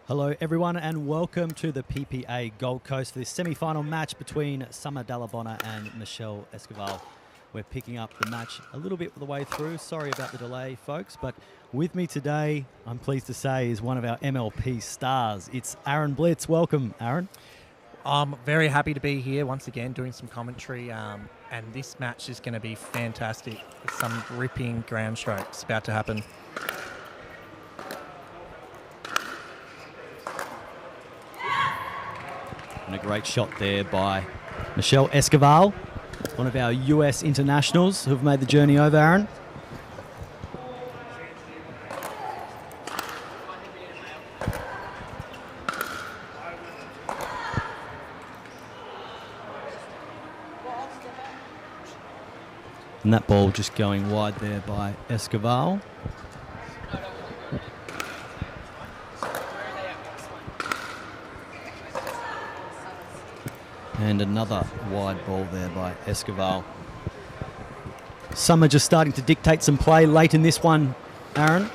Hello everyone and welcome to the PPA Gold Coast for this semi-final match between Summer Dallabonna and Michelle Esquivel. We're picking up the match a little bit of the way through. Sorry about the delay, folks, but with me today, I'm pleased to say, is one of our MLP stars. It's Aaron Blitz. Welcome, Aaron. I'm very happy to be here once again doing some commentary, and this match is going to be fantastic. Some ripping ground strokes about to happen. And a great shot there by Michelle Esquivel, one of our US internationals who've made the journey over, Aaron. And that ball just going wide there by Esquivel. And another wide ball there by Esquivel. Summer just starting to dictate some play late in this one, Aaron.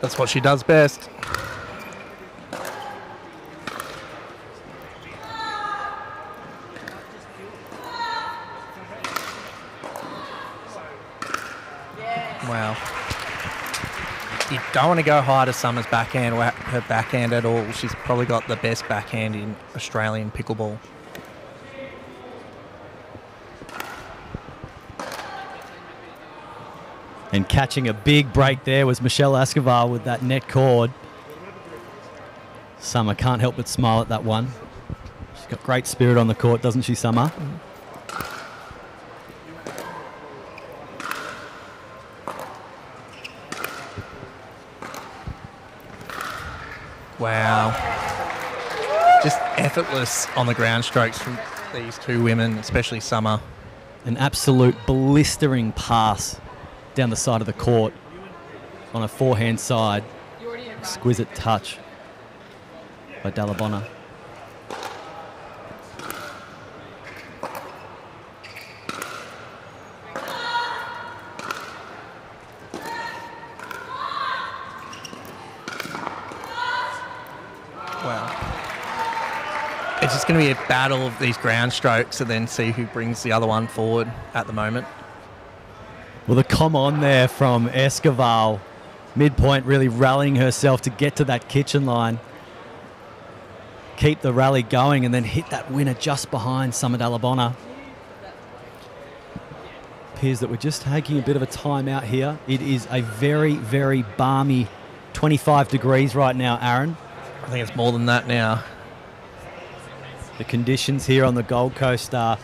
That's what she does best. Wow. You don't want to go high to Summer's backhand or her backhand at all. She's probably got the best backhand in Australian pickleball. And catching a big break there was Michelle Esquivel with that net cord. Summer can't help but smile at that one. She's got great spirit on the court, doesn't she, Summer? Wow. Just effortless on the ground strokes from these two women, especially Summer. An absolute blistering pass down the side of the court on a forehand side. Exquisite touch by Dallabonna. Wow. It's just going to be a battle of these ground strokes and then see who brings the other one forward at the moment. Well, the come on there from Esquivel, midpoint really rallying herself to get to that kitchen line, keep the rally going, and then hit that winner just behind Summer Dallabonna. Appears that we're just taking a bit of a timeout here. It is a very, very balmy 25 degrees right now, Aaron. I think it's more than that now. The conditions here on the Gold Coast are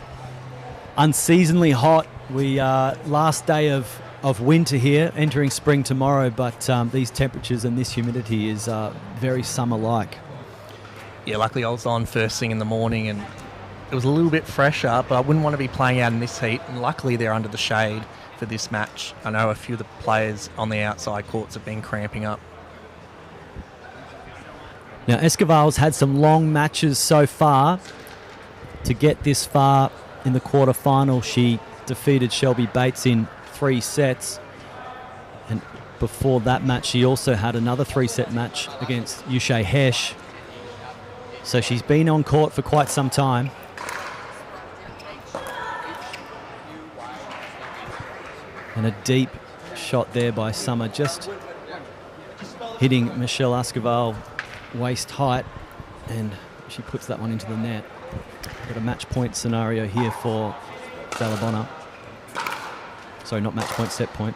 unseasonably hot. We are last day of winter here, entering spring tomorrow, but these temperatures and this humidity is very summer-like. Yeah, luckily I was on first thing in the morning and it was a little bit fresher, but I wouldn't want to be playing out in this heat, and luckily they're under the shade for this match. I know a few of the players on the outside courts have been cramping up. Now, Esquivel's had some long matches so far. To get this far in the quarterfinal, she defeated Shelby Bates in 3 sets. And before that match, she also had another 3-set match against Yushay Hesh. So she's been on court for quite some time. And a deep shot there by Summer, just hitting Michelle Esquivel waist height, and she puts that one into the net. Got a match point scenario here for Dallabonna. Sorry, not match point, set point.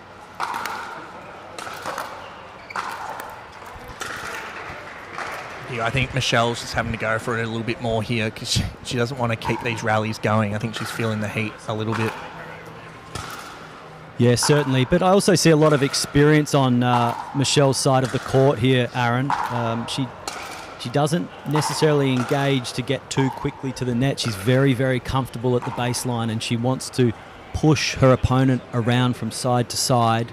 Yeah, I think Michelle's just having to go for it a little bit more here because she doesn't want to keep these rallies going. I think she's feeling the heat a little bit. Yeah, certainly. But I also see a lot of experience on Michelle's side of the court here, Aaron. She doesn't necessarily engage to get too quickly to the net. She's very, very comfortable at the baseline, and she wants to push her opponent around from side to side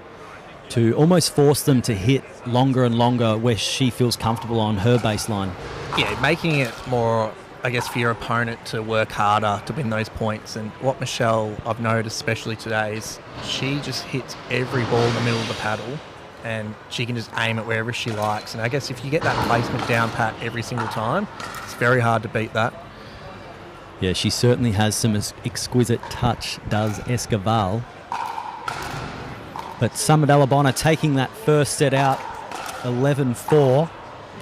to almost force them to hit longer and longer where she feels comfortable on her baseline. Yeah, making it more, I guess, for your opponent to work harder to win those points. And what Michelle, I've noticed especially today, is she just hits every ball in the middle of the paddle and she can just aim it wherever she likes. And I guess if you get that placement down pat every single time, it's very hard to beat that. Yeah, she certainly has some exquisite touch, does Esquivel. But Summer Dalabona taking that first set out 11-4.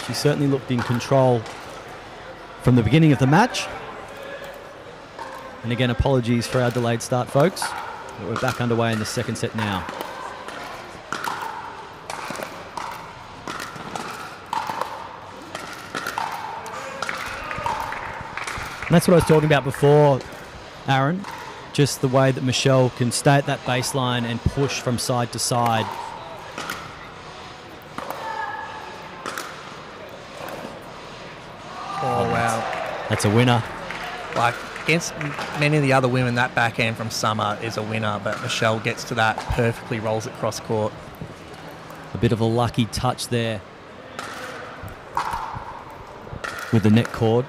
She certainly looked in control from the beginning of the match. And again, apologies for our delayed start, folks. But we're back underway in the second set now. And that's what I was talking about before, Aaron. Just the way that Michelle can stay at that baseline and push from side to side. Oh, wow. That's a winner. Like, against many of the other women, that backhand from Summer is a winner, but Michelle gets to that, perfectly rolls it cross court. A bit of a lucky touch there with the net cord.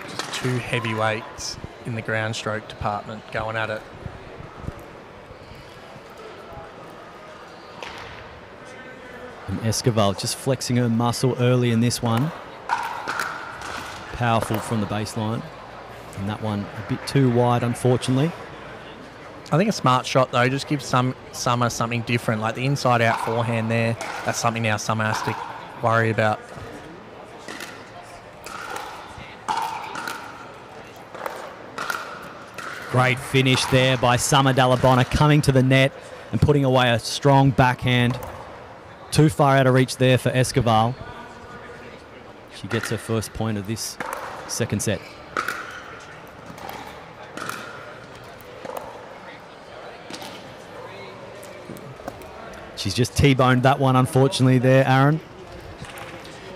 Just two heavyweights in the ground stroke department going at it. And Esquivel just flexing her muscle early in this one. Powerful from the baseline. And that one a bit too wide, unfortunately. I think a smart shot, though, just gives Summer something different. Like the inside-out forehand there, that's something now Summer has to worry about. Great finish there by Summer Dalabona, coming to the net and putting away a strong backhand. Too far out of reach there for Esquivel. She gets her first point of this second set. She's just T-boned that one, unfortunately, there, Aaron.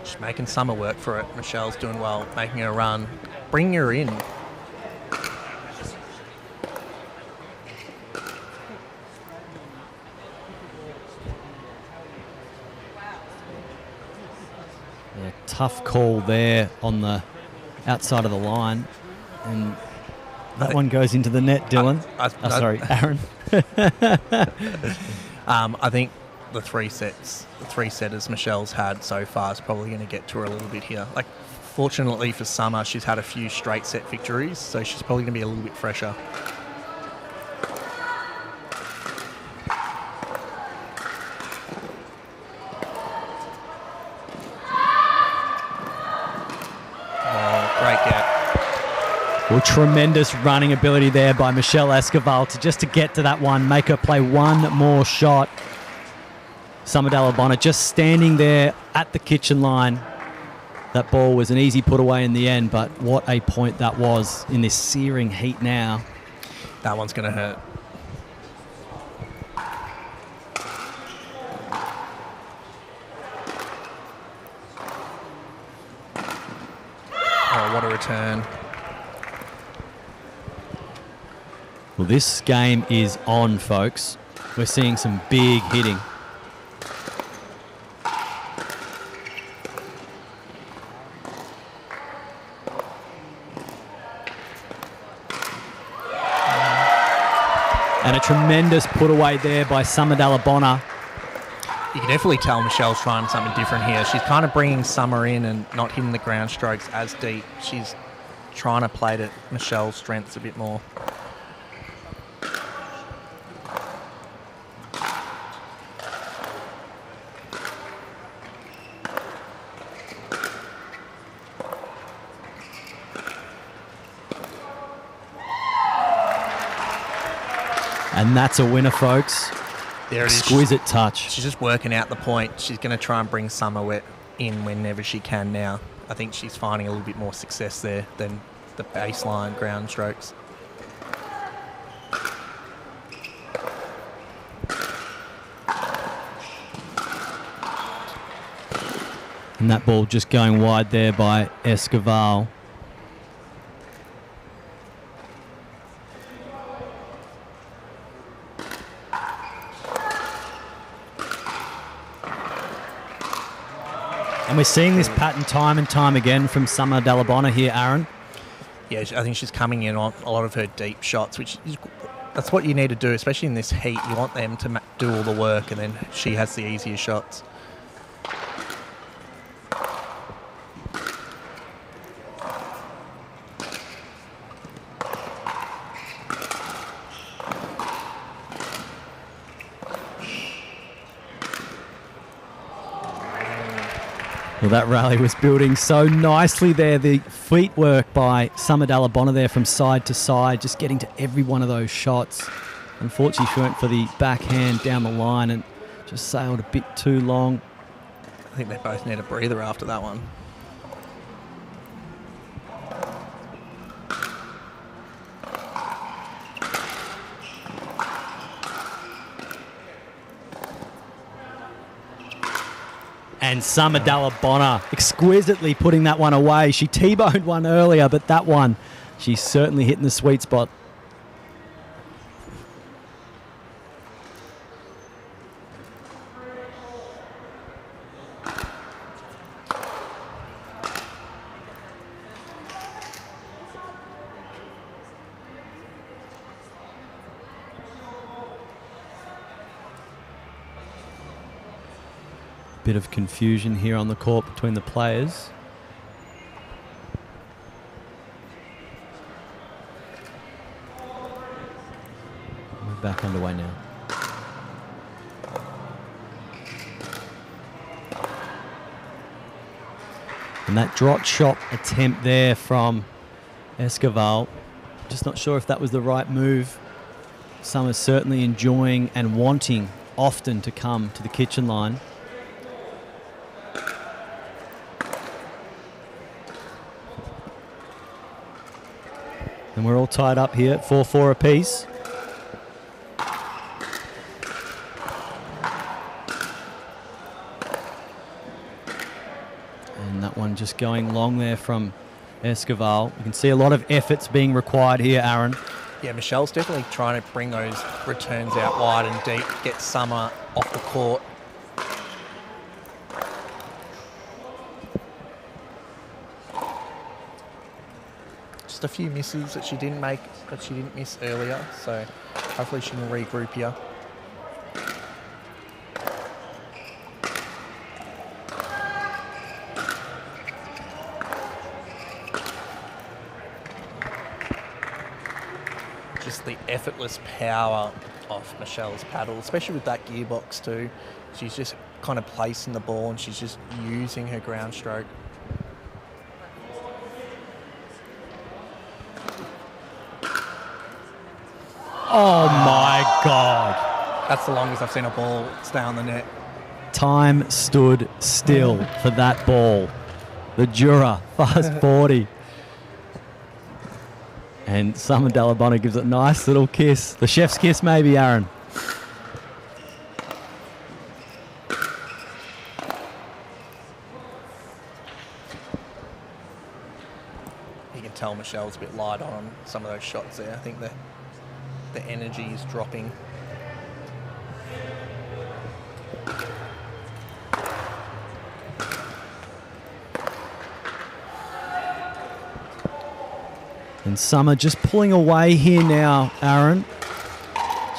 She's making Summer work for it. Michelle's doing well, making her run. Bring her in. Yeah, tough call there on the outside of the line. And that one goes into the net, Dylan. Sorry, Aaron. I think the three setters Michelle's had so far is probably going to get to her a little bit here. Like, fortunately for Summer, she's had a few straight set victories, so she's probably going to be a little bit fresher. Oh, great get. Well, tremendous running ability there by Michelle Esquivel to get to that one, make her play one more shot. Summer Dalabona just standing there at the kitchen line. That ball was an easy put away in the end, but what a point that was in this searing heat now. That one's going to hurt. Oh, what a return. Well, this game is on, folks. We're seeing some big hitting. And a tremendous put away there by Summer Dalabona. You can definitely tell Michelle's trying something different here. She's kind of bringing Summer in and not hitting the ground strokes as deep. She's trying to play to Michelle's strengths a bit more. And that's a winner, folks. There it is. Exquisite touch. She's just working out the point. She's going to try and bring Summer in whenever she can now. I think she's finding a little bit more success there than the baseline ground strokes. And that ball just going wide there by Esquivel. And we're seeing this pattern time and time again from Summer Dalabona here, Aaron. Yeah, I think she's coming in on a lot of her deep shots, which is, that's what you need to do, especially in this heat. You want them to do all the work, and then she has the easier shots. Well, that rally was building so nicely there. The feet work by Summer Dalabona there from side to side, just getting to every one of those shots. Unfortunately, she went for the backhand down the line and just sailed a bit too long. I think they both need a breather after that one. And Summer Dalabona exquisitely putting that one away. She T-boned one earlier, but that one, she's certainly hitting the sweet spot. Bit of confusion here on the court between the players. We're back underway now. And that drop shot attempt there from Esquivel. Just not sure if that was the right move. Summer's certainly enjoying and wanting often to come to the kitchen line. And we're all tied up here, 4-4 apiece. And that one just going long there from Esquivel. You can see a lot of efforts being required here, Aaron. Yeah, Michelle's definitely trying to bring those returns out wide and deep, get Summer off the court. Just a few misses that she didn't make, but she didn't miss earlier, so hopefully she can regroup here. Just the effortless power of Michelle's paddle, especially with that gearbox too. She's just kind of placing the ball and she's just using her ground stroke. Oh my God. That's the longest I've seen a ball stay on the net. Time stood still for that ball. The Joola, fast 40. And Summer Dalabona gives it a nice little kiss. The chef's kiss maybe, Aaron. You can tell Michelle's a bit light on some of those shots there. I think the energy is dropping. And Summer just pulling away here now, Aaron.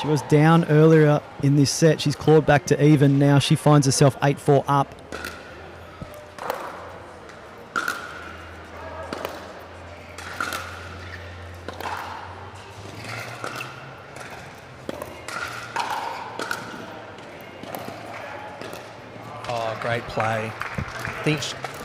She was down earlier in this set. She's clawed back to even. Now she finds herself 8-4 up. Oh, great play. I think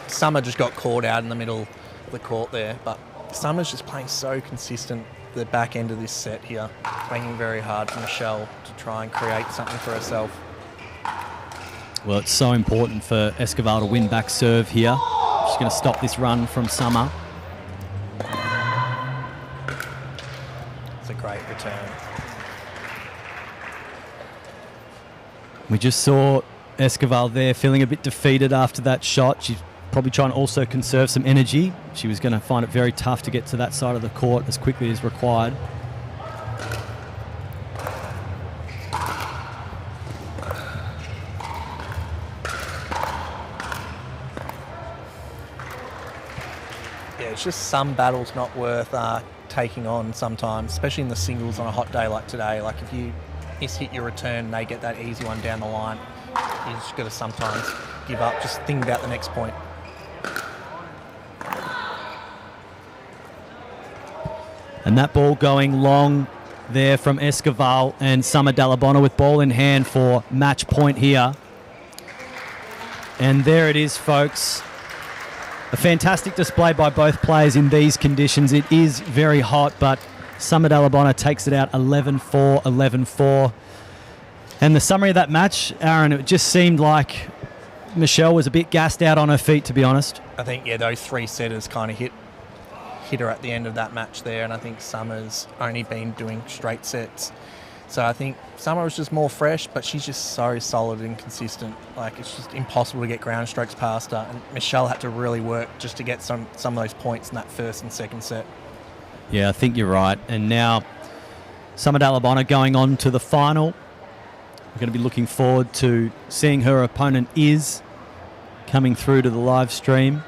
Summer just got caught out in the middle of the court there, but Summer's just playing so consistent the back end of this set here. It's making it very hard for Michelle to try and create something for herself. Well, it's so important for Esquivel to win back serve here. She's going to stop this run from Summer. It's a great return. We just saw Esquivel there feeling a bit defeated after that shot. She's probably trying to also conserve some energy. She was going to find it very tough to get to that side of the court as quickly as required. Yeah, it's just some battles not worth taking on sometimes, especially in the singles on a hot day like today. Like if you hit your return and they get that easy one down the line, you just got to sometimes give up. Just think about the next point. And that ball going long there from Escoval, and Summer Dalabona with ball in hand for match point here. And there it is, folks. A fantastic display by both players in these conditions. It is very hot, but Summer Dalabona takes it out 11-4, 11-4. And the summary of that match, Aaron, it just seemed like Michelle was a bit gassed out on her feet, to be honest. I think, yeah, those three setters kind of hit her at the end of that match there, and I think Summer's only been doing straight sets. So I think Summer was just more fresh, but she's just so solid and consistent. Like, it's just impossible to get ground strokes past her, and Michelle had to really work just to get some of those points in that first and second set. Yeah, I think you're right. And now Summer Dalabona going on to the final. We're going to be looking forward to seeing her opponent is coming through to the live stream.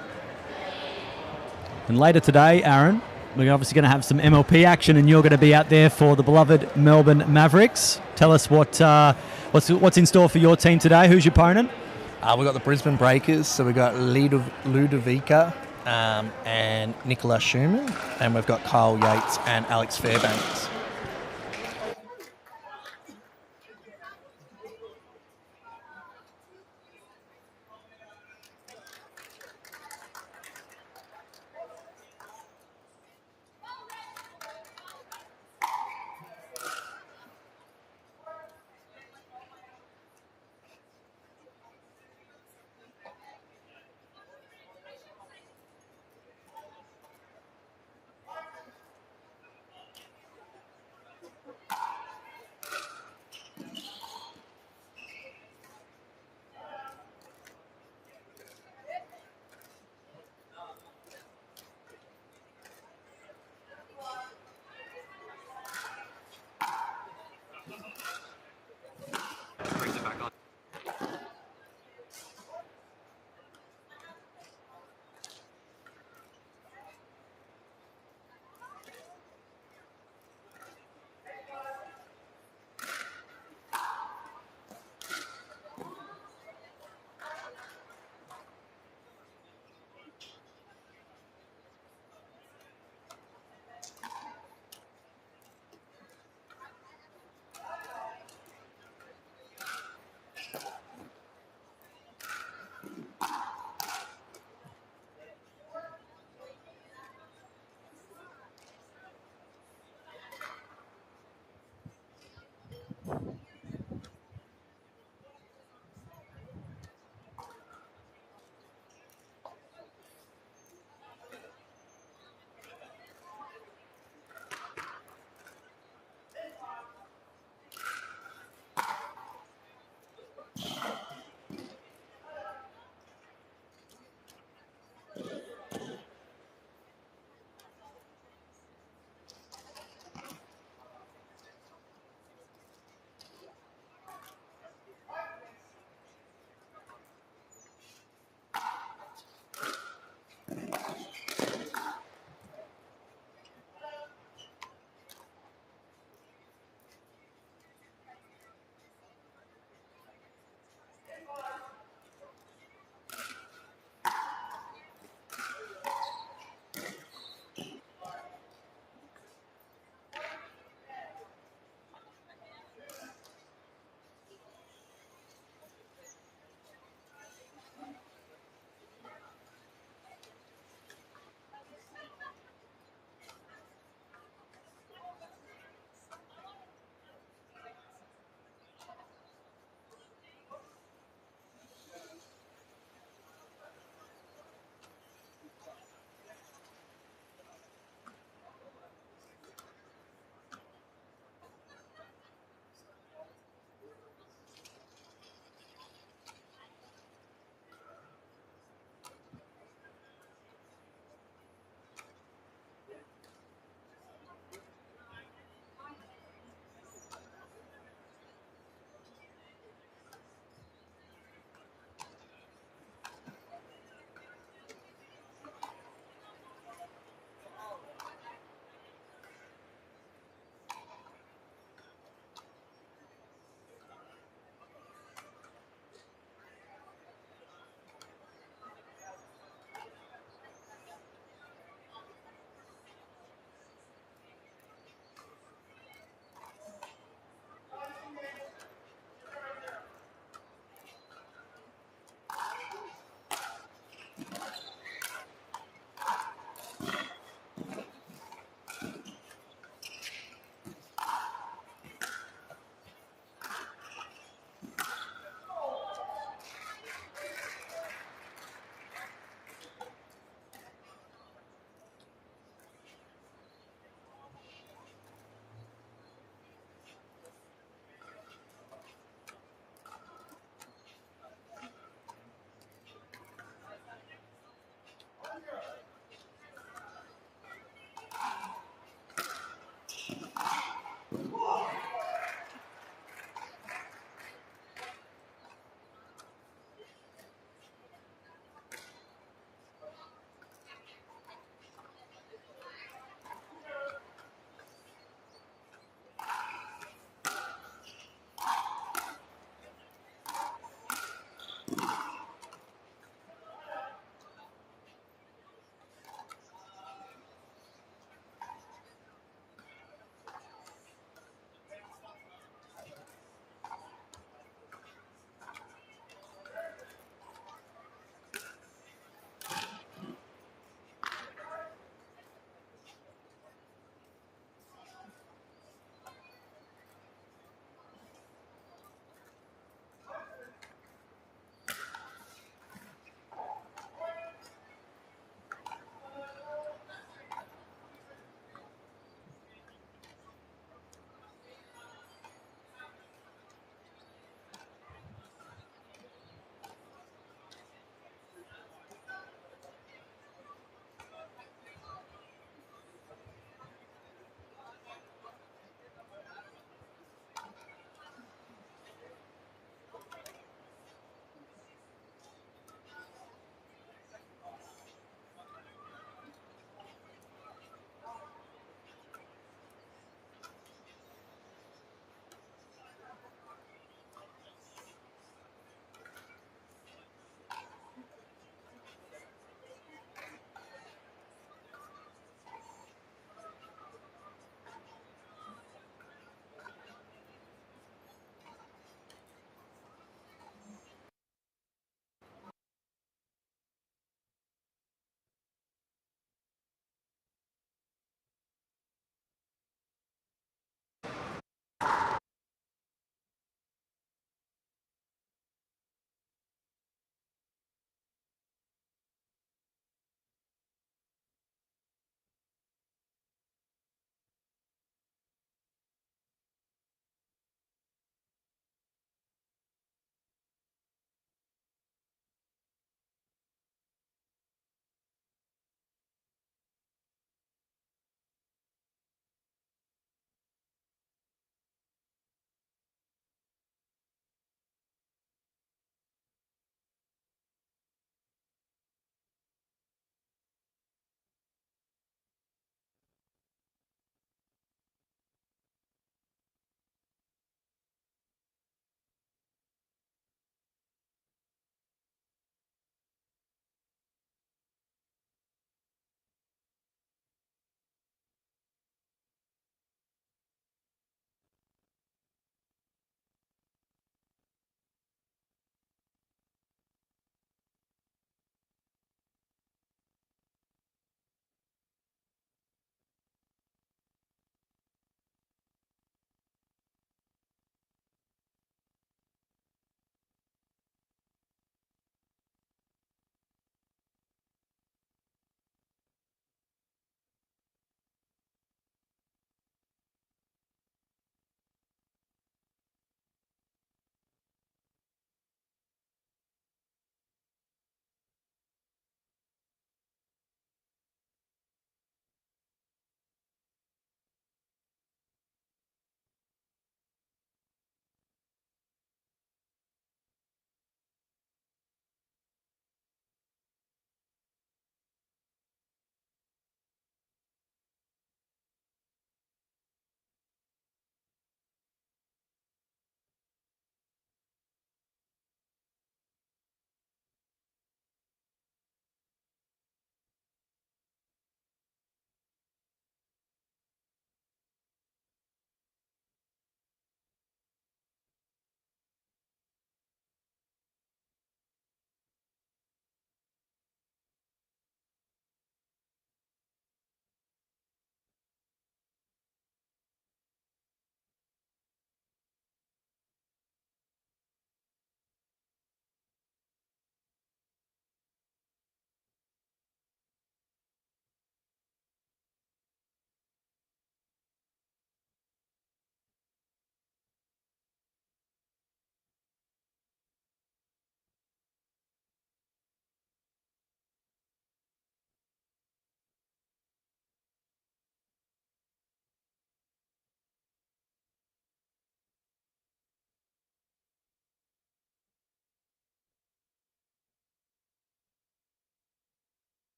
And later today, Aaron, we're obviously going to have some MLP action, and you're going to be out there for the beloved Melbourne Mavericks. Tell us what's in store for your team today. Who's your opponent? We've got the Brisbane Breakers, so we've got Ludovica and Nicola Schumann, and we've got Kyle Yates and Alex Fairbanks.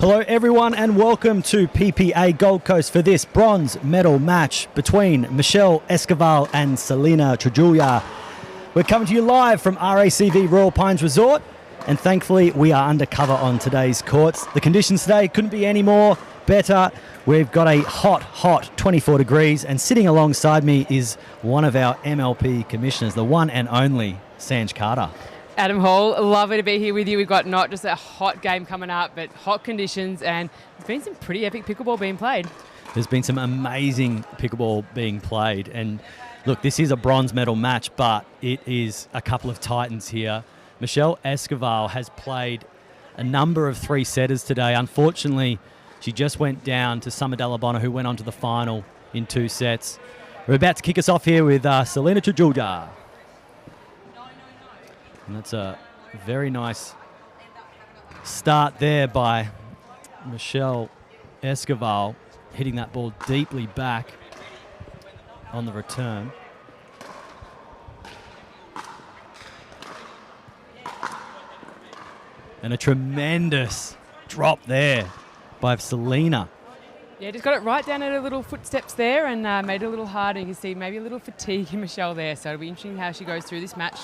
Hello everyone and welcome to PPA Gold Coast for this bronze medal match between Michelle Escoval and Selena Trujillo. We're coming to you live from RACV Royal Pines Resort, and thankfully we are undercover on today's courts. The conditions today couldn't be any more better. We've got a hot 24 degrees, and sitting alongside me is one of our MLP commissioners, the one and only Sanj Carter. Adam Hall, lovely to be here with you. We've got not just a hot game coming up, but hot conditions, and there's been some pretty epic pickleball being played. There's been some amazing pickleball being played, and look, this is a bronze medal match, but it is a couple of titans here. Michelle Escoval has played a number of three-setters today. Unfortunately, she just went down to Summer Dalabona, who went on to the final in 2 sets. We're about to kick us off here with Selena Trujillo. And that's a very nice start there by Michelle Escoval, hitting that ball deeply back on the return. And a tremendous drop there by Selena. Yeah, just got it right down at her little footsteps there and made it a little harder. You can see maybe a little fatigue in Michelle there, so it'll be interesting how she goes through this match.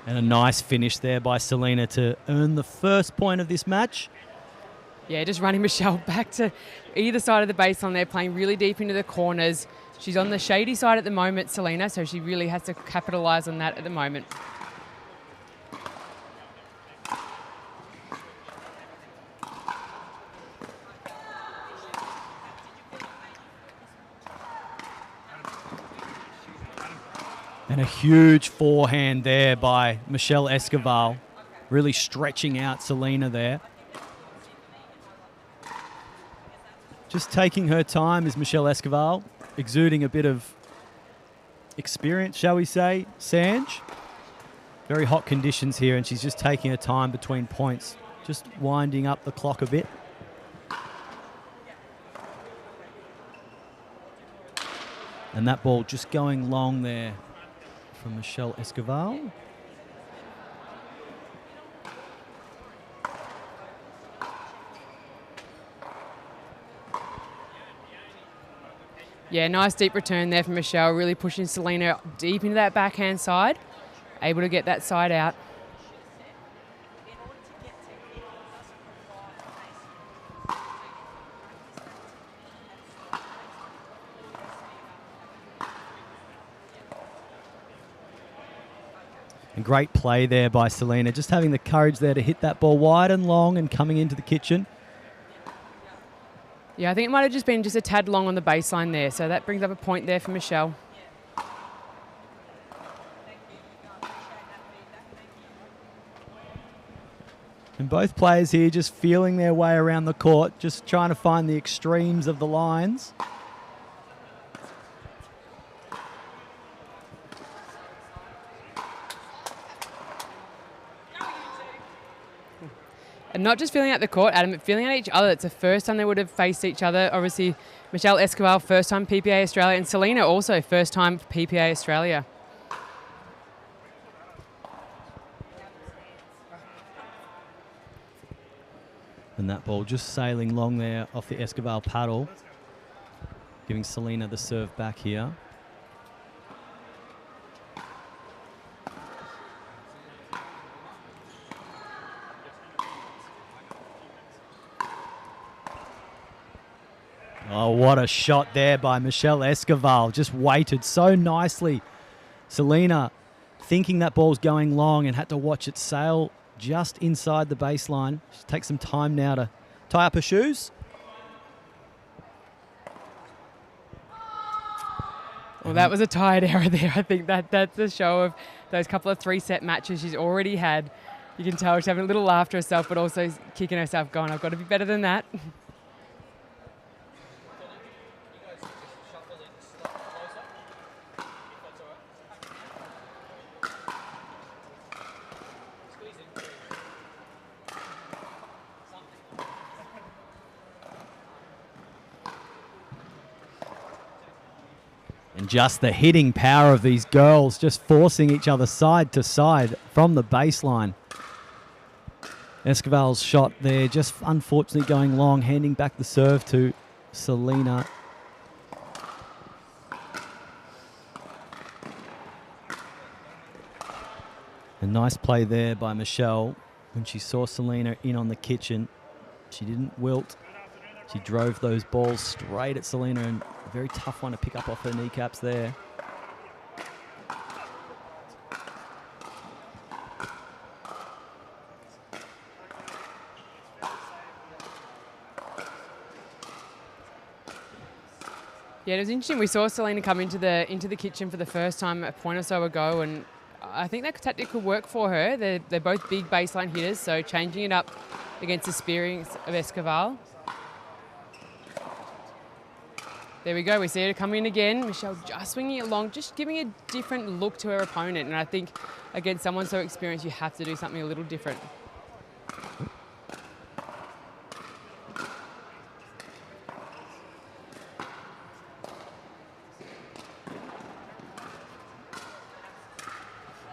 And a nice finish there by Selena to earn the first point of this match. Yeah, just running Michelle back to either side of the baseline there, playing really deep into the corners. She's on the shady side at the moment, Selena, so she really has to capitalise on that at the moment. And a huge forehand there by Michelle Escoval, really stretching out Selena there. Just taking her time is Michelle Escoval, exuding a bit of experience, shall we say, Sanj. Very hot conditions here, and she's just taking her time between points, just winding up the clock a bit. And that ball just going long there from Michelle Escoval. Yeah, nice deep return there from Michelle, really pushing Selena deep into that backhand side, able to get that side out. And great play there by Selena, just having the courage there to hit that ball wide and long and coming into the kitchen. Yeah, I think it might have just been just a tad long on the baseline there, so that brings up a point there for Michelle. And both players here just feeling their way around the court, just trying to find the extremes of the lines. And not just feeling out the court, Adam, but feeling out each other. It's the first time they would have faced each other. Obviously, Michelle Escoval, first time PPA Australia, and Selena also first time PPA Australia. And that ball just sailing long there off the Escoval paddle, giving Selena the serve back here. Oh, what a shot there by Michelle Escoval. Just waited so nicely. Selena thinking that ball's going long and had to watch it sail just inside the baseline. Just take some time now to tie up her shoes. Well, that was a tired error there. I think that's a show of those couple of 3-set matches she's already had. You can tell she's having a little laugh to herself, but also kicking herself going, I've got to be better than that. And just the hitting power of these girls, just forcing each other side to side from the baseline. Esquivel's shot there, just unfortunately going long, handing back the serve to Selena. A nice play there by Michelle when she saw Selena in on the kitchen. She didn't wilt. She drove those balls straight at Selena, and a very tough one to pick up off her kneecaps there. Yeah, it was interesting. We saw Selena come into the kitchen for the first time a point or so ago, and I think that tactic could work for her. They're both big baseline hitters, so changing it up against the experience of Esquivel. There we go. We see her come in again. Michelle just swinging it long, just giving a different look to her opponent. And I think against someone so experienced, you have to do something a little different.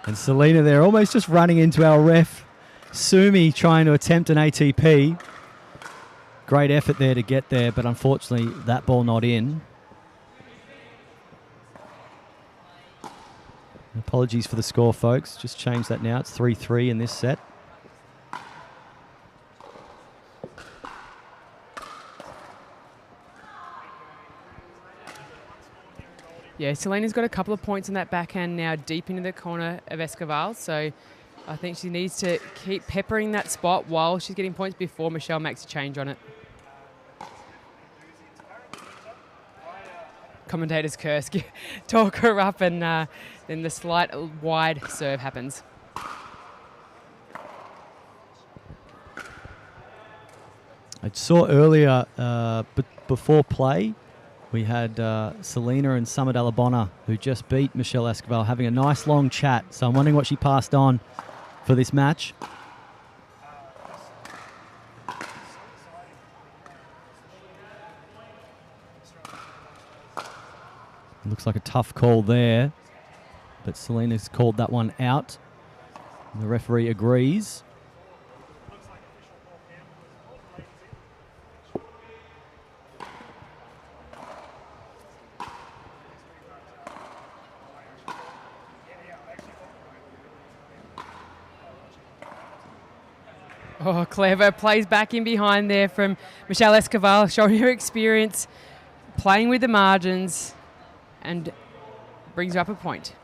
And Selena there almost just running into our ref, Sumi, trying to attempt an ATP. Great effort there to get there, but unfortunately that ball not in. Apologies for the score, folks. Just change that now. It's 3-3 in this set. Yeah, Selena's got a couple of points in that backhand now, deep into the corner of Esquivel. So I think she needs to keep peppering that spot while she's getting points before Michelle makes a change on it. Commentator's curse. Talk her up, and then the slight wide serve happens. I saw earlier, before play, we had Selena and Summer Dalabona, who just beat Michelle Esquivel, having a nice long chat. So I'm wondering what she passed on for this match. Looks like a tough call there, but Selena's called that one out. The referee agrees. Oh, clever. Plays back in behind there from Michelle Esquivel, showing her experience, playing with the margins, and brings her up a point.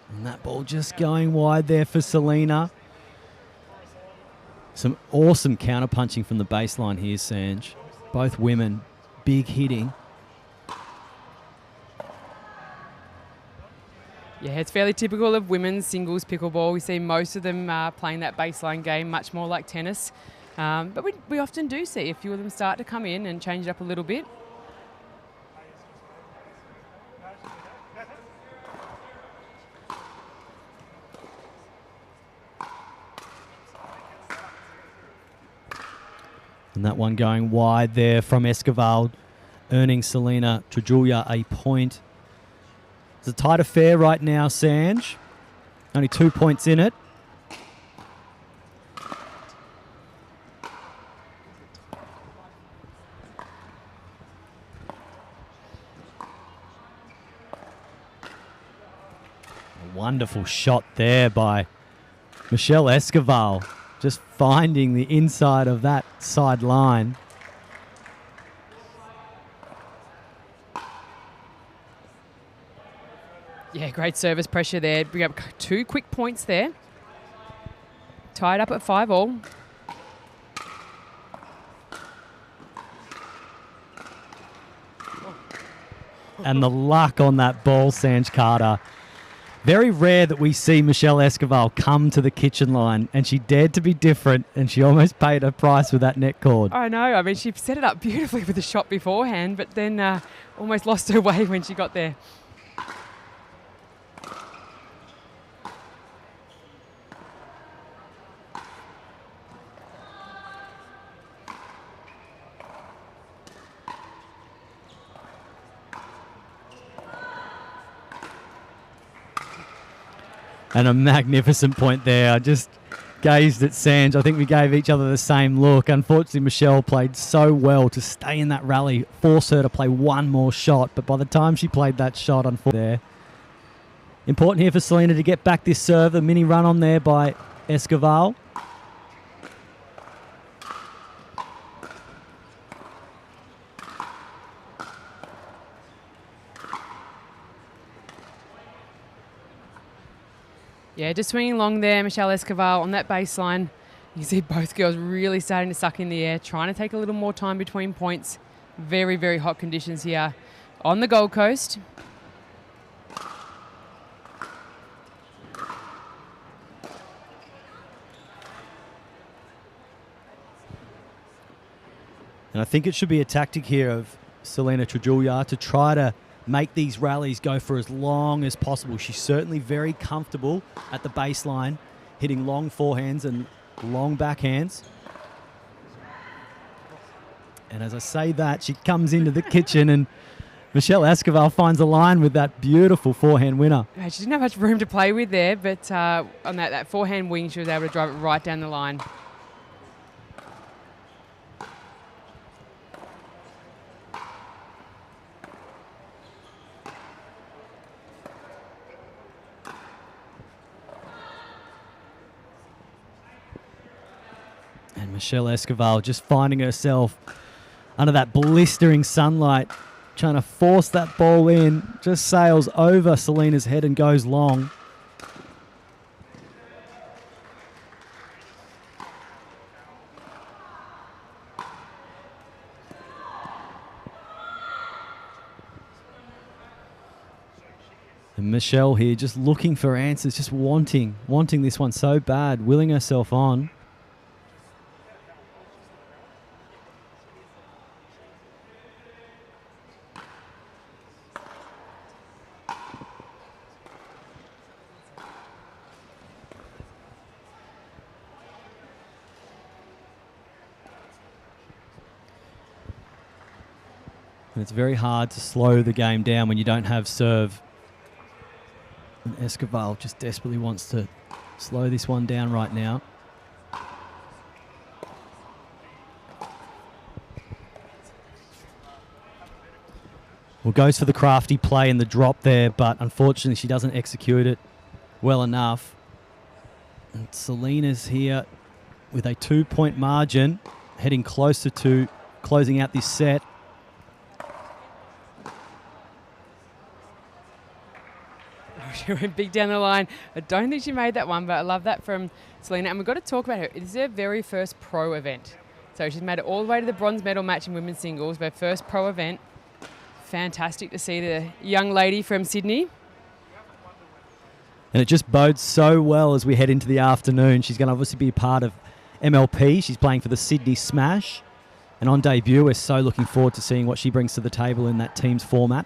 And that ball just going wide there for Selena. Some awesome counter-punching from the baseline here, Sanj. Both women, big hitting. Yeah, it's fairly typical of women's singles pickleball. We see most of them playing that baseline game much more like tennis. But we often do see a few of them start to come in and change it up a little bit. And that one going wide there from Esquivel, earning Selena Joola a point. It's a tight affair right now, Sanj. Only 2 points in it. A wonderful shot there by Michelle Esquivel, just finding the inside of that side line. Yeah, great service pressure there. Bring up 2 quick points there. Tied up at 5-all. And the luck on that ball, Sanj Carter. Very rare that we see Michelle Esquivel come to the kitchen line, and she dared to be different, and she almost paid her price with that net cord. I know. I mean, she set it up beautifully with the shot beforehand, but then almost lost her way when she got there. And a magnificent point there. I just gazed at Sanj. I think we gave each other the same look. Unfortunately, Michelle played so well to stay in that rally, force her to play one more shot. But by the time she played that shot, unfortunately, there. Important here for Selena to get back this serve. A mini run on there by Escoval. Yeah, just swinging along there, Michelle Escoval on that baseline. You see both girls really starting to suck in the air, trying to take a little more time between points. Very, very hot conditions here on the Gold Coast. And I think it should be a tactic here of Selena Trujillo to try to make these rallies go for as long as possible. She's certainly very comfortable at the baseline, hitting long forehands and long backhands. And as I say that, she comes into the kitchen and Michelle Escoval finds a line with that beautiful forehand winner. She didn't have much room to play with there, but on that forehand wing, she was able to drive it right down the line. And Michelle Escoval just finding herself under that blistering sunlight, trying to force that ball in, just sails over Selena's head and goes long. And Michelle here just looking for answers, just wanting this one so bad, willing herself on. And it's very hard to slow the game down when you don't have serve. And Escoval just desperately wants to slow this one down right now. Well, goes for the crafty play and the drop there, but unfortunately she doesn't execute it well enough. And Selena's here with a 2-point margin, heading closer to closing out this set. She went big down the line. I don't think she made that one, but I love that from Selena. And we've got to talk about her. It is her very first pro event. So she's made it all the way to the bronze medal match in women's singles, her first pro event. Fantastic to see the young lady from Sydney. And it just bodes so well as we head into the afternoon. She's going to obviously be part of MLP. She's playing for the Sydney Smash. And on debut, we're so looking forward to seeing what she brings to the table in that team's format.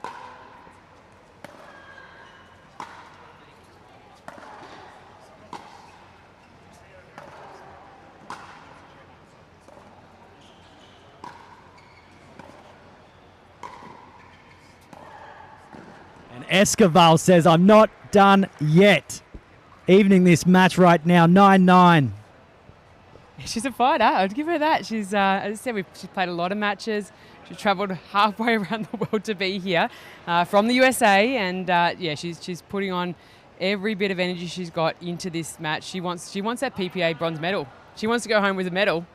Escoval says, I'm not done yet. Evening this match right now, 9-9. She's a fighter. I'd give her that. She's, as I said, she's played a lot of matches. She's travelled halfway around the world to be here from the USA. And, yeah, she's putting on every bit of energy she's got into this match. She wants that PPA bronze medal. She wants to go home with a medal.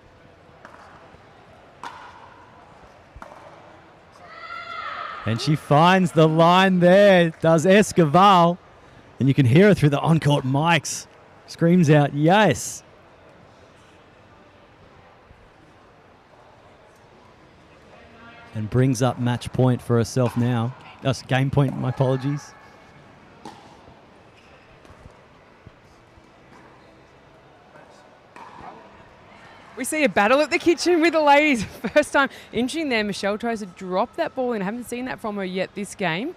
And she finds the line there, does Escoval. And you can hear her through the on-court mics. Screams out, yes. And brings up match point for herself now. That's game point, my apologies. We see a battle at the kitchen with the ladies. First time. Interesting there. Michelle tries to drop that ball in. I haven't seen that from her yet this game.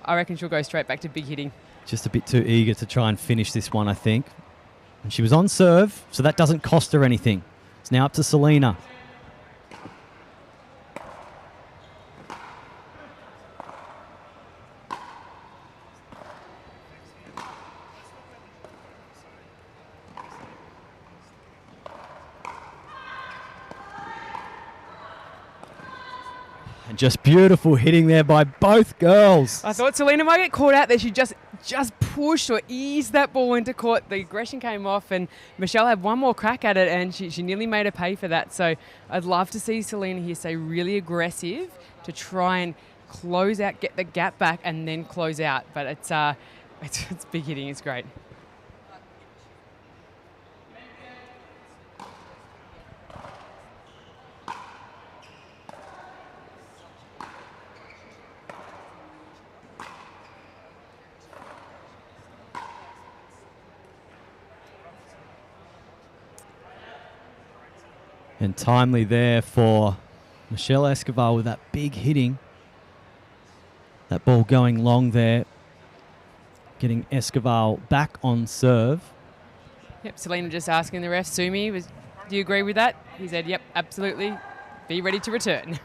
I reckon she'll go straight back to big hitting. Just a bit too eager to try and finish this one, I think. And she was on serve, so that doesn't cost her anything. It's now up to Selena. Just beautiful hitting there by both girls. I thought Selena might get caught out there. She just pushed or eased that ball into court. The aggression came off and Michelle had one more crack at it and she nearly made her pay for that. So I'd love to see Selena here stay really aggressive to try and close out, get the gap back and then close out. But it's big hitting. It's great. And timely there for Michelle Escobar with that big hitting. That ball going long there. Getting Escobar back on serve. Yep, Selena just asking the ref, Sumi, do you agree with that? He said, yep, absolutely. Be ready to return.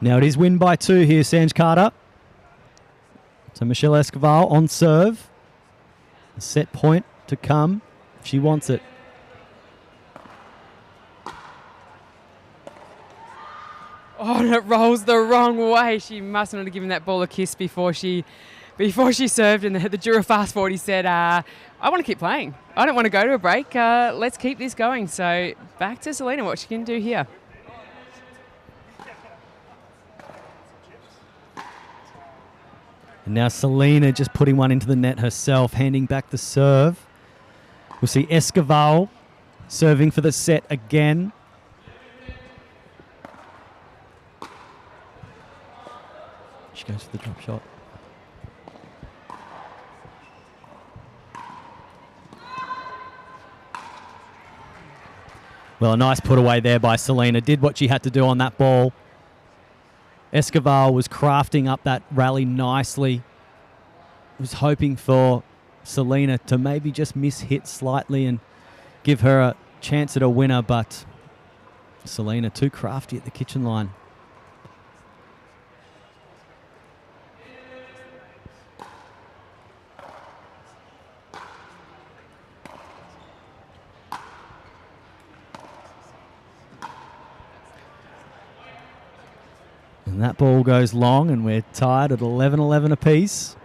Now it is win by 2 here, Sanj Carter. So Michelle Escobar on serve. A set point to come. She wants it. Oh, and it rolls the wrong way. She must not have given that ball a kiss before she served. And the Joola fast forward, he said, I want to keep playing. I don't want to go to a break. Let's keep this going. So back to Selena, what she can do here. And now Selena just putting one into the net herself, handing back the serve. We'll see Escobar serving for the set again. She goes for the drop shot. Well, a nice put away there by Selena. Did what she had to do on that ball. Escobar was crafting up that rally nicely. Was hoping for Selena to maybe just miss hit slightly and give her a chance at a winner, but Selena too crafty at the kitchen line. And that ball goes long, and we're tied at 11-11 apiece.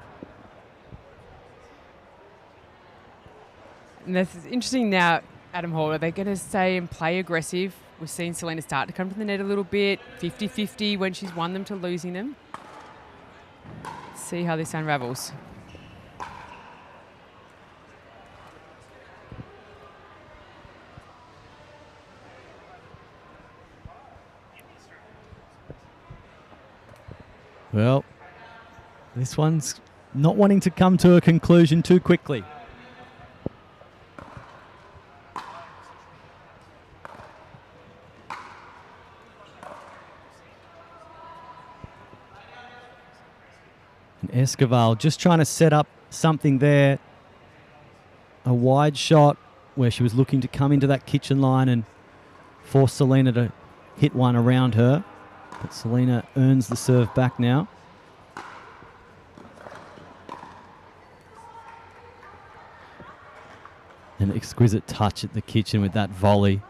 And this is interesting now, Adam Hall. Are they going to stay and play aggressive? We've seen Selena start to come to the net a little bit, 50-50 when she's won them to losing them. Let's see how this unravels. Well, this one's not wanting to come to a conclusion too quickly. And Escobar just trying to set up something there. A wide shot where she was looking to come into that kitchen line and force Selena to hit one around her. But Selena earns the serve back now. An exquisite touch at the kitchen with that volley.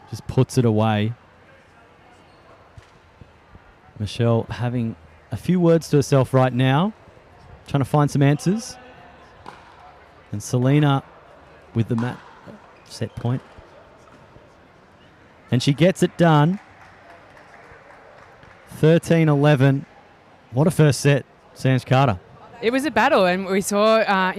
Just puts it away. Michelle having a few words to herself right now. Trying to find some answers. And Selena with the mat set point. And she gets it done. 13-11. What a first set, Sanj Carter. It was a battle, and we saw,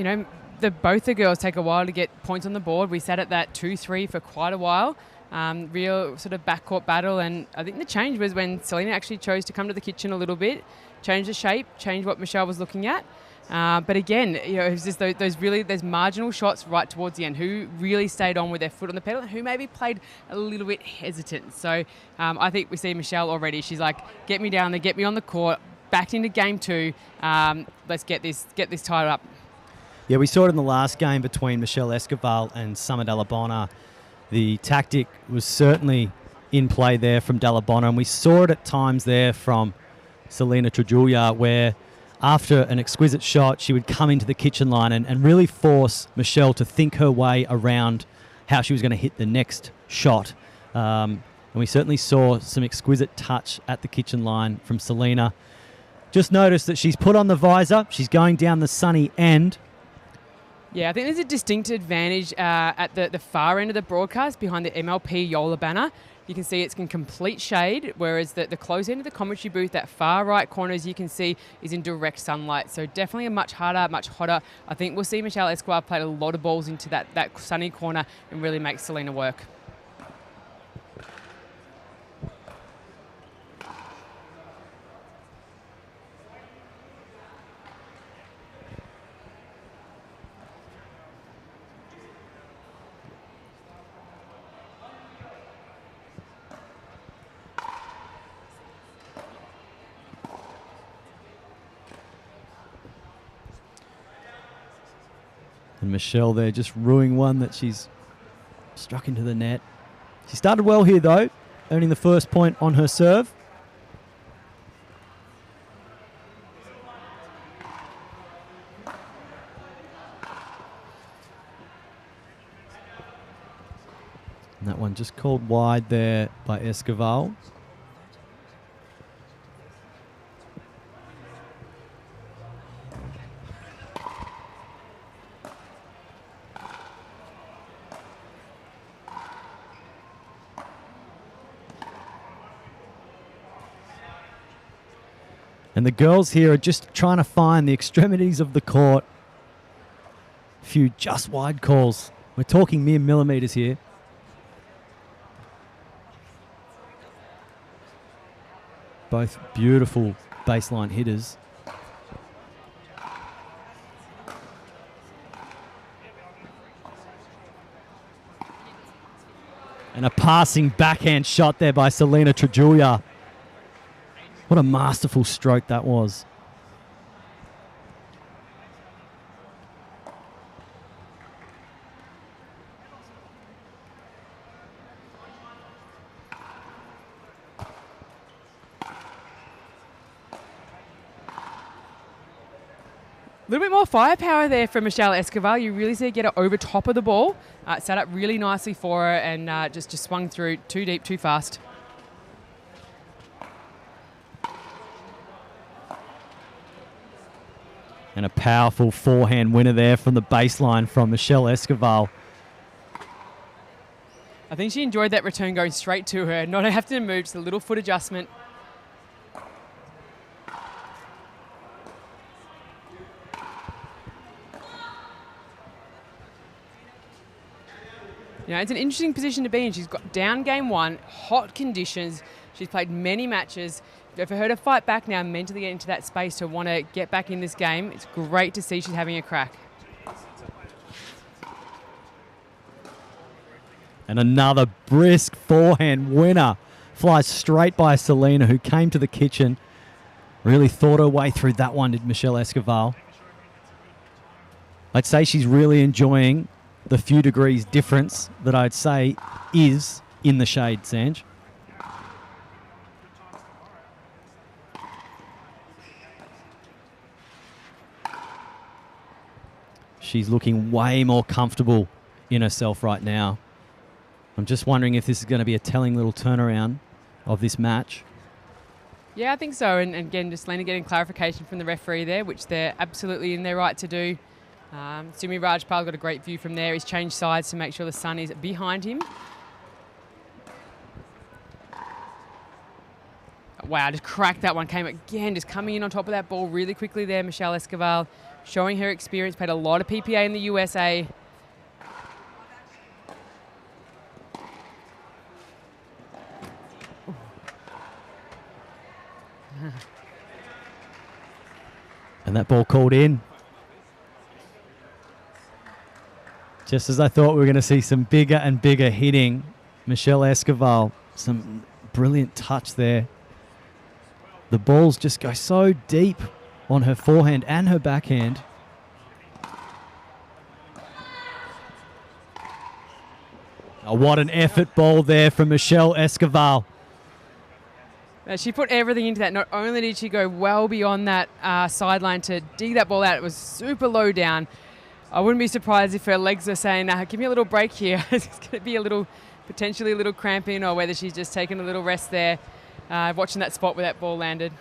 both the girls take a while to get points on the board. We sat at that 2-3 for quite a while. Real sort of backcourt battle, and I think the change was when Selena actually chose to come to the kitchen a little bit, change the shape, change what Michelle was looking at. But again, it was just those marginal shots right towards the end. Who really stayed on with their foot on the pedal, and who maybe played a little bit hesitant. So I think we see Michelle already. She's like, get me down there, get me on the court, back into game 2. Let's get this tied up. Yeah, we saw it in the last game between Michelle Escobar and Summer Dallabona. The tactic was certainly in play there from Dallabona, and we saw it at times there from Selena Trujillo, where after an exquisite shot, she would come into the kitchen line and really force Michelle to think her way around how she was going to hit the next shot. And we certainly saw some exquisite touch at the kitchen line from Selena. Just notice that she's put on the visor. She's going down the sunny end. Yeah, I think there's a distinct advantage at the far end of the broadcast behind the MLP Joola banner. You can see it's in complete shade, whereas the close end of the commentary booth, that far right corner, as you can see, is in direct sunlight. So definitely a much harder, much hotter. I think we'll see Michelle Escobar play a lot of balls into that sunny corner and really make Selena work. And Michelle there just ruining one that she's struck into the net. She started well here, though, earning the first point on her serve. And that one just called wide there by Escobar. And the girls here are just trying to find the extremities of the court. A few just wide calls. We're talking mere millimeters here. Both beautiful baseline hitters. And a passing backhand shot there by Selena Trajulia. What a masterful stroke that was. A little bit more firepower there from Michelle Escobar. You really see her get it over top of the ball. Set up really nicely for her and just swung through too deep, too fast. And a powerful forehand winner there from the baseline from Michelle Escobar. I think she enjoyed that return going straight to her, not having to move, just a little foot adjustment. You know, it's an interesting position to be in. She's got down game one, hot conditions. She's played many matches. For her to fight back now, mentally get into that space to want to get back in this game, it's great to see she's having a crack. And another brisk forehand winner. Flies straight by Selena, who came to the kitchen. Really thought her way through that one, did Michelle Escobar. I'd say she's really enjoying the few degrees difference that I'd say is in the shade, Sanj. She's looking way more comfortable in herself right now. I'm just wondering if this is going to be a telling little turnaround of this match. Yeah, I think so. And again, just Lena getting clarification from the referee there, which they're absolutely in their right to do. Sumi Rajpal got a great view from there. He's changed sides to make sure the sun is behind him. Wow, just cracked that one. Came again, just coming in on top of that ball really quickly there, Michelle Escobar. Showing her experience, played a lot of PPA in the USA. And that ball called in. Just as I thought we were going to see some bigger and bigger hitting. Michelle Escobar, some brilliant touch there. The balls just go so deep on her forehand and her backhand. Oh, what an effort ball there from Michelle Escobar. She put everything into that. Not only did she go well beyond that sideline to dig that ball out, it was super low down. I wouldn't be surprised if her legs are saying, give me a little break here. It's going to be potentially a little cramping, or whether she's just taking a little rest there, watching that spot where that ball landed.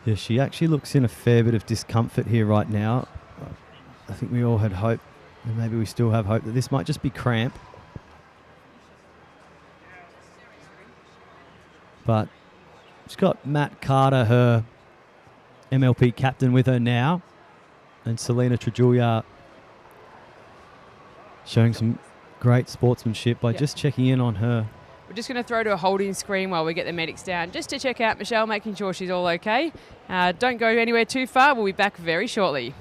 Yeah, she actually looks in a fair bit of discomfort here right now. I think we all had hope, and maybe we still have hope, that this might just be cramp. But she's got Matt Carter, her MLP captain, with her now. And Selena Trajulia showing some great sportsmanship by just checking in on her. We're just going to throw to a holding screen while we get the medics down, just to check out Michelle, making sure she's all okay. Don't go anywhere too far. We'll be back very shortly.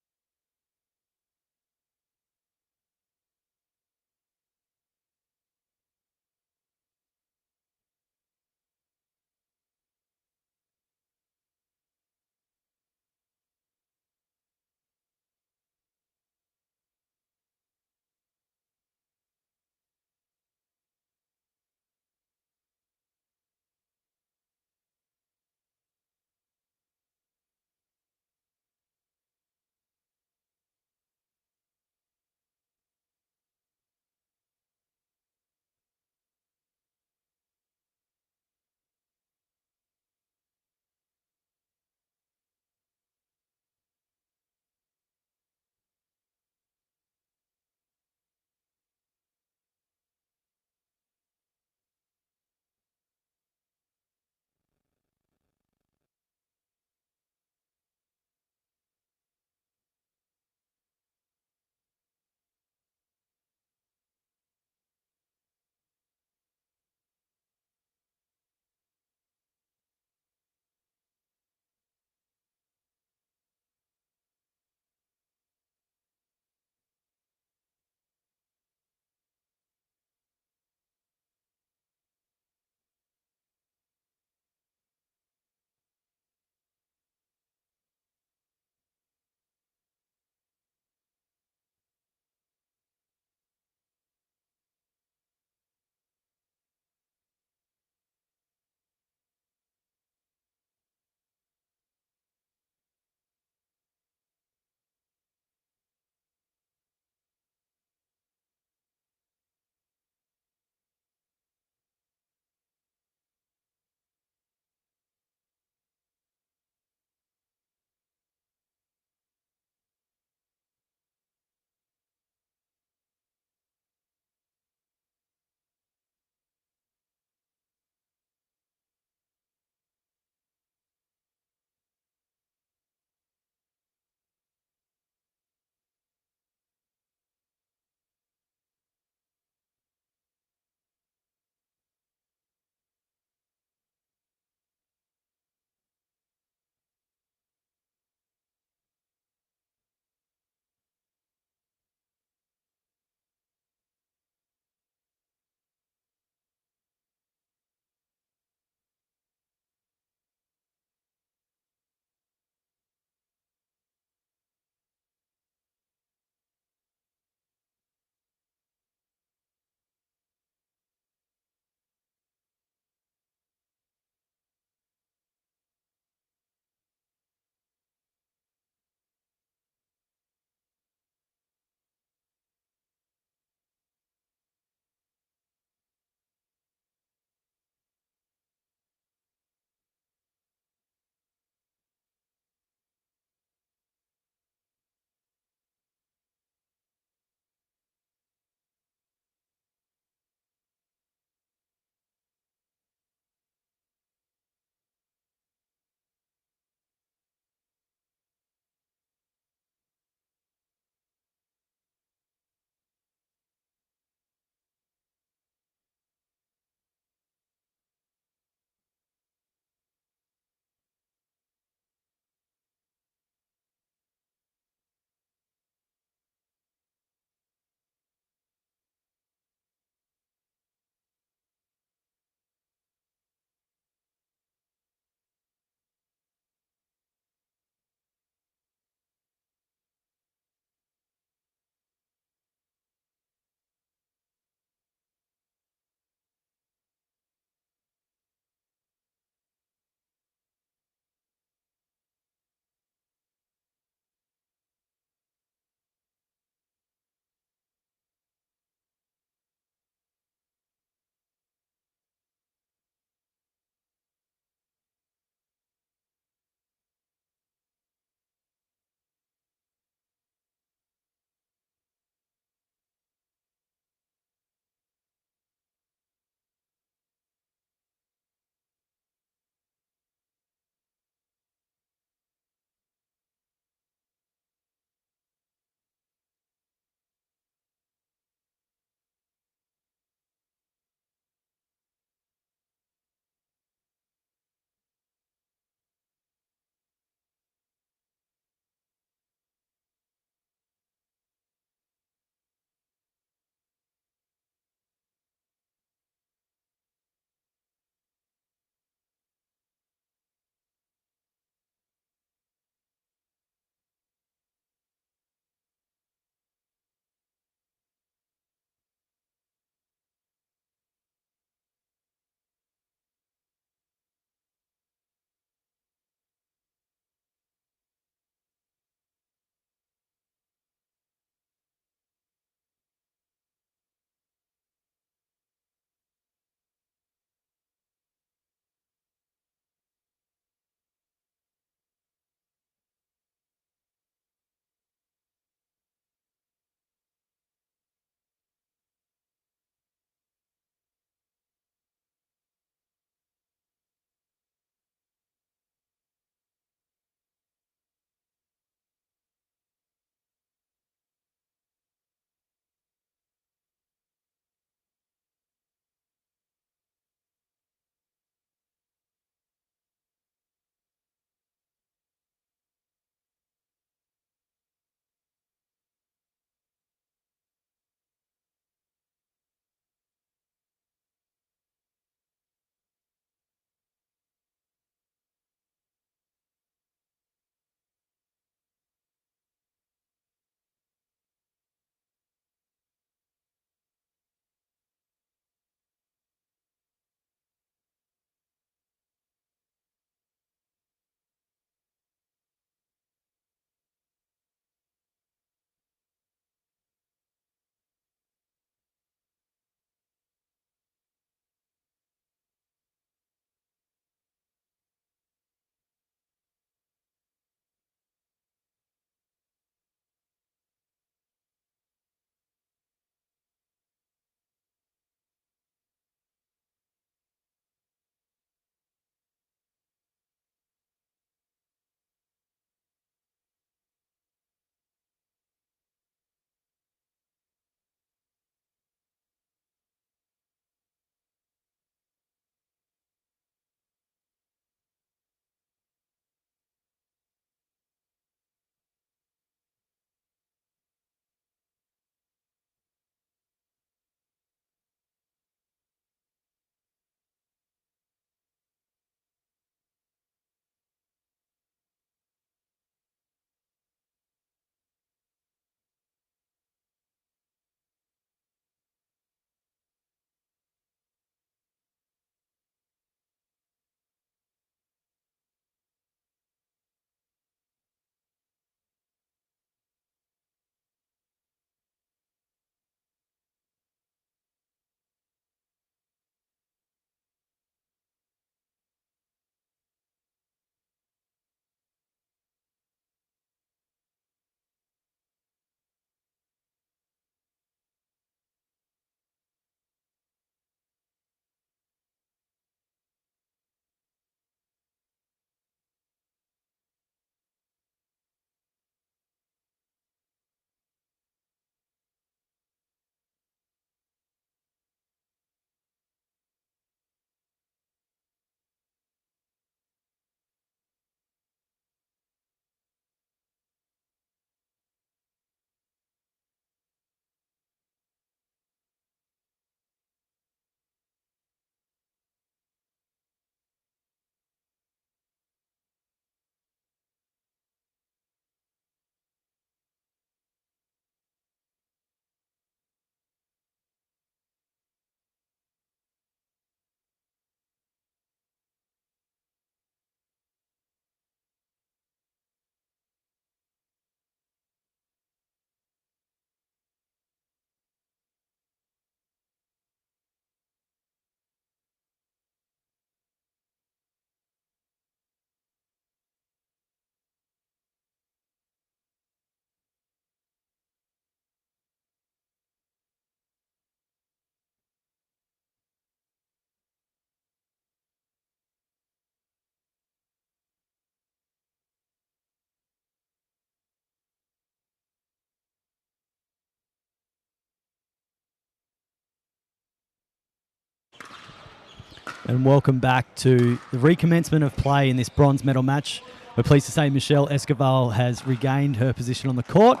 And welcome back to the recommencement of play in this bronze medal match. We're pleased to say Michelle Escoval has regained her position on the court.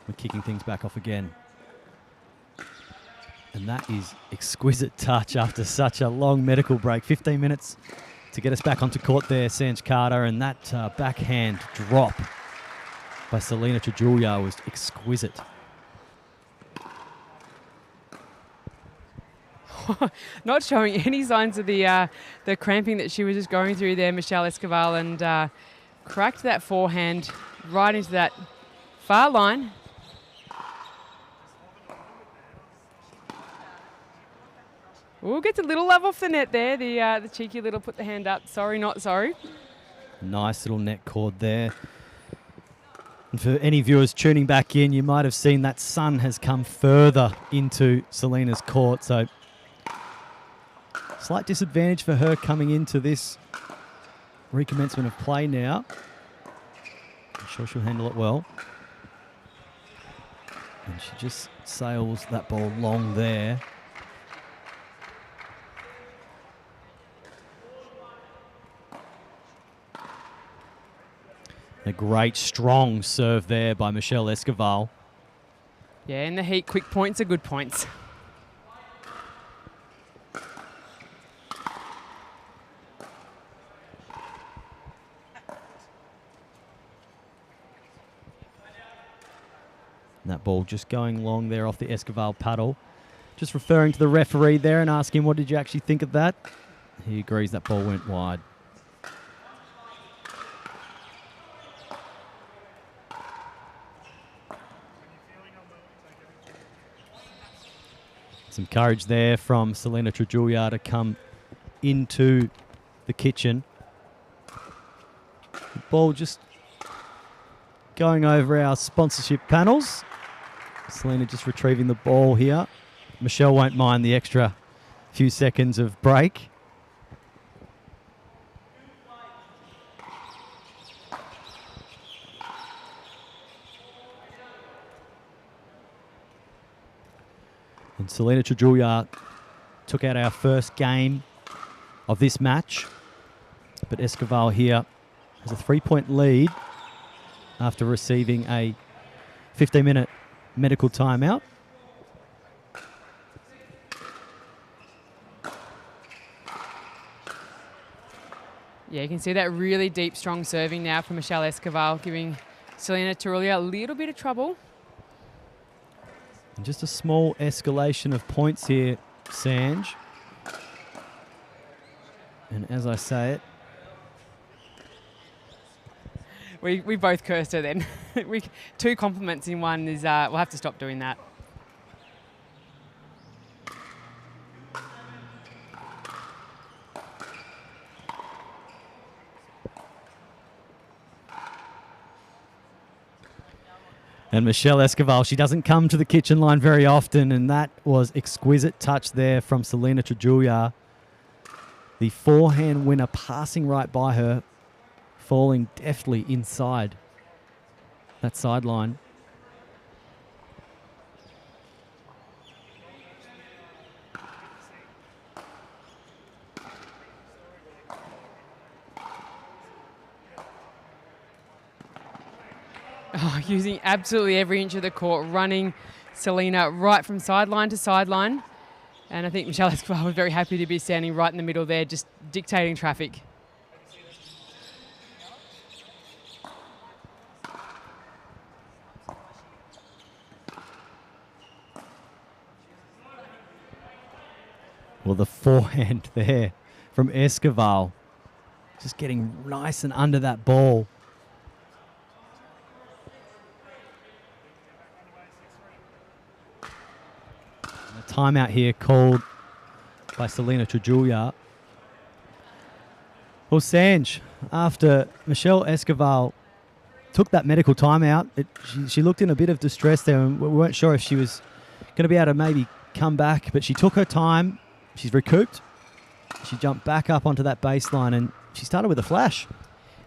We're kicking things back off again. And that is exquisite touch after such a long medical break. 15 minutes to get us back onto court there, Sanj Carter. And that backhand drop by Selena Trujillo was exquisite. Not showing any signs of the cramping that she was just going through there, Michelle Escoval, and cracked that forehand right into that far line. Ooh, gets a little love off the net there. The cheeky little put the hand up. Sorry, not sorry. Nice little net cord there. And for any viewers tuning back in, you might have seen that sun has come further into Selena's court. So slight disadvantage for her coming into this recommencement of play now. I'm sure she'll handle it well. And she just sails that ball long there. A great, strong serve there by Michelle Escoval. Yeah, in the heat, quick points are good points. And that ball just going long there off the Escoval paddle. Just referring to the referee there and asking, what did you actually think of that? He agrees that ball went wide. Some courage there from Selena Trujillo to come into the kitchen. The ball just going over our sponsorship panels. Selena just retrieving the ball here. Michelle won't mind the extra few seconds of break. And Selena Trujillo took out our first game of this match. But Escoval here has a 3-point lead after receiving a 15-minute medical timeout. Yeah, you can see that really deep, strong serving now from Michelle Escoval, giving Selena Trujillo a little bit of trouble. And just a small escalation of points here, Sanj. And as I say it, we both cursed her then. Two compliments in one is, we'll have to stop doing that. and Michelle Escoval, she doesn't come to the kitchen line very often, and that was exquisite touch there from Selena Trujillo. The forehand winner passing right by her, falling deftly inside that sideline. Oh, using absolutely every inch of the court, running Selena right from sideline to sideline. And I think Michelle Escobar was very happy to be standing right in the middle there, just dictating traffic. Well, the forehand there from Escobar, just getting nice and under that ball. A timeout here called by Selena Trujillo. Well, Sanj, after Michelle Escobar took that medical timeout, she looked in a bit of distress there, and we weren't sure if she was going to be able to maybe come back, but she took her time. She's recouped. She jumped back up onto that baseline, and she started with a flash.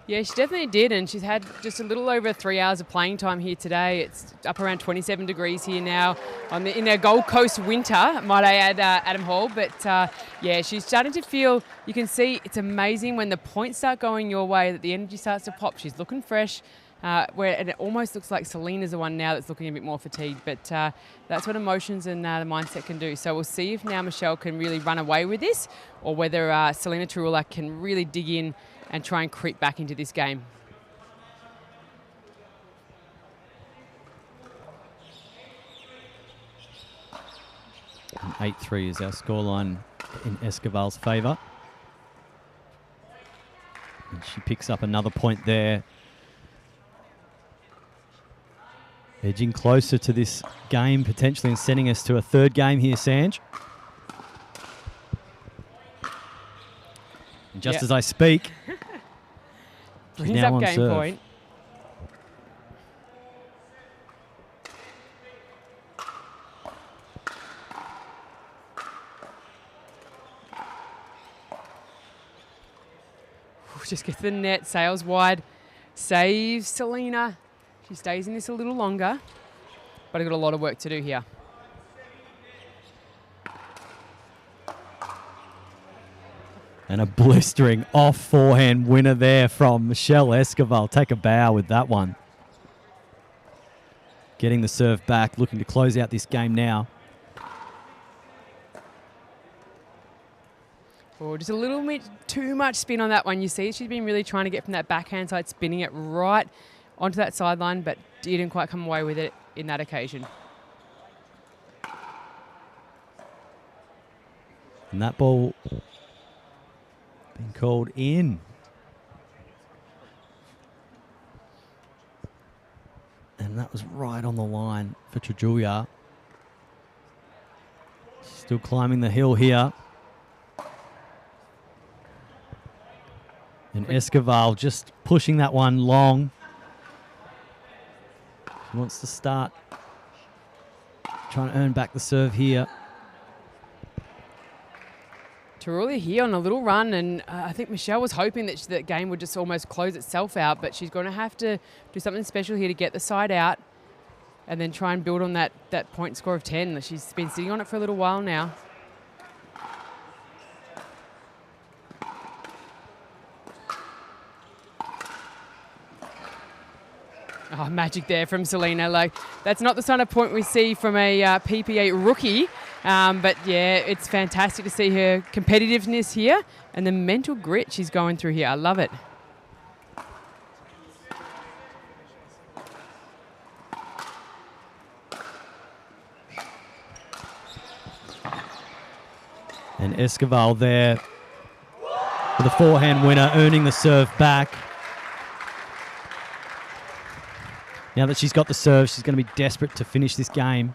Yeah, she definitely did, and she's had just a little over 3 hours of playing time here today. It's up around 27 degrees here now in their Gold Coast winter, might I add, Adam Hall. But yeah, she's starting to feel, you can see it's amazing when the points start going your way that the energy starts to pop. She's looking fresh, and it almost looks like Selena's the one now that's looking a bit more fatigued. But that's what emotions and the mindset can do. So we'll see if now Michelle can really run away with this, or whether Selena Tarula can really dig in and try and creep back into this game. And 8-3 is our scoreline in Esquivel's favour. And she picks up another point there. Edging closer to this game potentially and sending us to a third game here, Sanj. And just as I speak, brings now up on game serve. point. Just gets the net, sails wide, saves Selena. She stays in this a little longer, but I've got a lot of work to do here. And a blistering off forehand winner there from Michelle Esquivel. Take a bow with that one. Getting the serve back, looking to close out this game now. Oh, just a little bit too much spin on that one. You see, she's been really trying to get from that backhand side, spinning it right onto that sideline, but didn't quite come away with it in that occasion. And that ball been called in. And that was right on the line for Trajulia. Still climbing the hill here. And Esquivel just pushing that one long. She wants to start trying to earn back the serve here. Tarula here on a little run, and I think Michelle was hoping that that game would just almost close itself out, but she's going to have to do something special here to get the side out and then try and build on that point score of 10. She's been sitting on it for a little while now. Oh, magic there from Selena. Like, that's not the kind of point we see from a PPA rookie. But yeah, it's fantastic to see her competitiveness here and the mental grit she's going through here. I love it. And Esquivel there for the forehand winner, earning the serve back. Now that she's got the serve, she's going to be desperate to finish this game.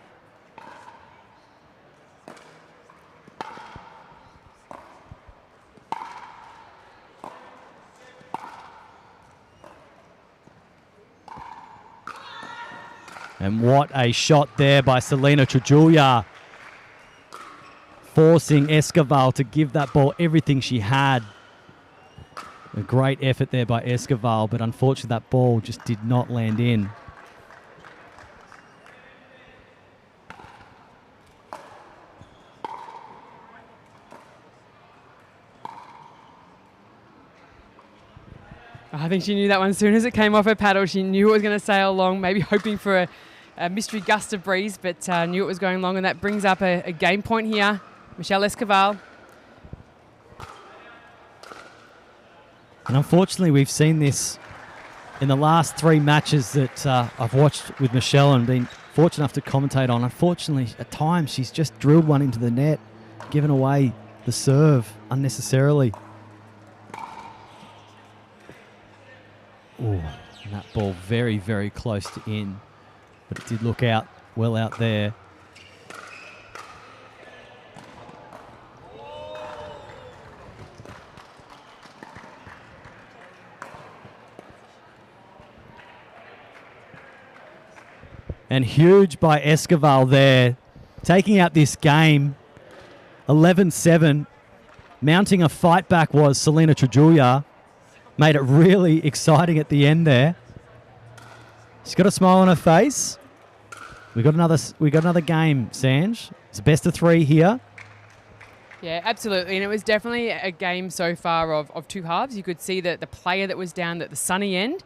And what a shot there by Selena Trajulia, forcing Esquivel to give that ball everything she had. A great effort there by Esquivel, but unfortunately that ball just did not land in. I think she knew that one as soon as it came off her paddle. She knew it was going to sail along, maybe hoping for a mystery gust of breeze, but knew it was going long, and that brings up a game point here. Michelle Esquivel. And unfortunately, we've seen this in the last 3 matches that I've watched with Michelle and been fortunate enough to commentate on. Unfortunately, at times, she's just drilled one into the net, given away the serve unnecessarily. Oh, and that ball very, very close to in, but it did look well out there. And huge by Esquivel there, taking out this game, 11-7. Mounting a fight back was Selena Trajulia. Made it really exciting at the end there. She's got a smile on her face. We got another game, Sanj. It's a best of 3 here. Yeah, absolutely. And it was definitely a game so far of two halves. You could see that the player that was down at the sunny end